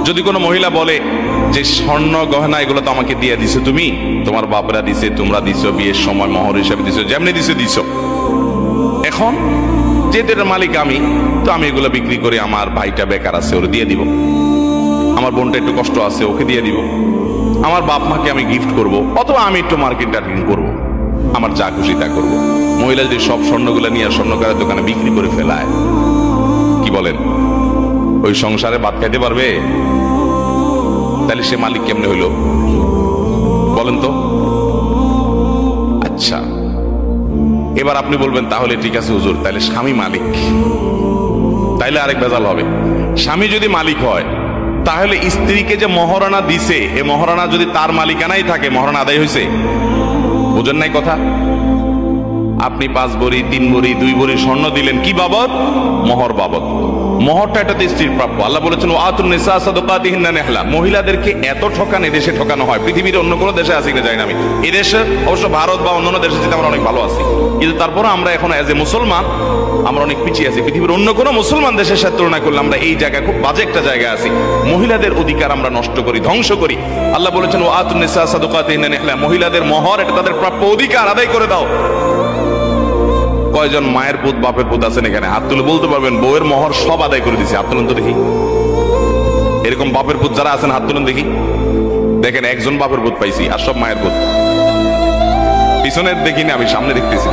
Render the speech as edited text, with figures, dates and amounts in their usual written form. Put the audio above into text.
যদি কোনো মহিলা বলে যে স্বর্ণ গহনা এগুলো তো আমাকে দিয়ে দিছো, তুমি তোমার বাপরা দিছে, তোমরা দিছো, বিয়ের সময় মোহর হিসাবে দিছো, যেমনি দিছো দিছো, এখন যেহেতু এটার মালিক আমি, তো আমি এগুলো বিক্রি করে আমার ভাইটা বেকার আছে ওরে দিয়ে দিব, আমার বোনটা একটু কষ্ট আছে ওকে দিয়ে দিব, আমার বাপ মাকে আমি গিফট করব, অথবা আমি একটু মার্কেট টার্গেটিং করবো, আমার যা খুশি তা করবো। মহিলা যদি সব স্বর্ণগুলো নিয়ে স্বর্ণকারের দোকানে বিক্রি করে ফেলায়, কি বলেন, ওই সংসারে ভাত খাইতে পারবে? তাহলে সে মালিক কেমনে হইল বলেন তো? আচ্ছা, এবার আপনি বলবেন তাহলে ঠিক আছে হুজুর, তাহলে স্বামী মালিক, তাইলে আরেক ভেজাল হবে। স্বামী যদি মালিক হয়, তাহলে স্ত্রীকে যে মহারণা দিছে, এই মহারণা যদি তার মালিকানাই থাকে, মহারণা আদায় হয়েছে? বুঝেন নাই কথা? আপনি 5 ভরি 3 ভরি 2 ভরি স্বর্ণ দিলেন, কি বাবদ? মোহর বাবদ। মোহরটা এটা তো স্ত্রীর প্রাপ্য। আল্লাহ বলেছেন ওয়াতুন নিসা সাদাকাতিহিন্না নিহলা। মহিলাদেরকে এত ঠকান এদেশে ঠকানো হয়, পৃথিবীর অন্য কোনো দেশে আছে কিনা জানি না আমি। এদেশে অবশ্য ভারত বা অন্যান্য দেশে যেতে আমরা অনেক ভালো আছি, কিন্তু তারপরে আমরা এখন এজ এ মুসলমান আমরা অনেক পিছিয়ে আছি। পৃথিবীর অন্য কোনো মুসলমান দেশের সাথে তুলনা করলে আমরা এই জায়গায় খুব বাজে একটা জায়গায় আছি। মহিলাদের অধিকার আমরা নষ্ট করি, ধ্বংস করি। আল্লাহ বলেছেন ওয়াতুন নিসা সাদাকাতিহিন্না নিহলা, মহিলাদের মোহর এটা তাদের প্রাপ্য অধিকার, আদায় করে দাও। কয়জন মায়ের পুত বাপের পুত আছেন এখানে? হাত তুলে বলতে পারবেন বউয়ের মোহর সব আদায় করে দিছে? হাত তুলুন তো দেখি। এরকম বাপের পুত যারা আছেন হাত তুলুন দেখি। দেখেন, একজন বাপের পুত পাইছি আর সব মায়ের পুত। পিছনের দেখিনি আমি, সামনে দেখতেছি।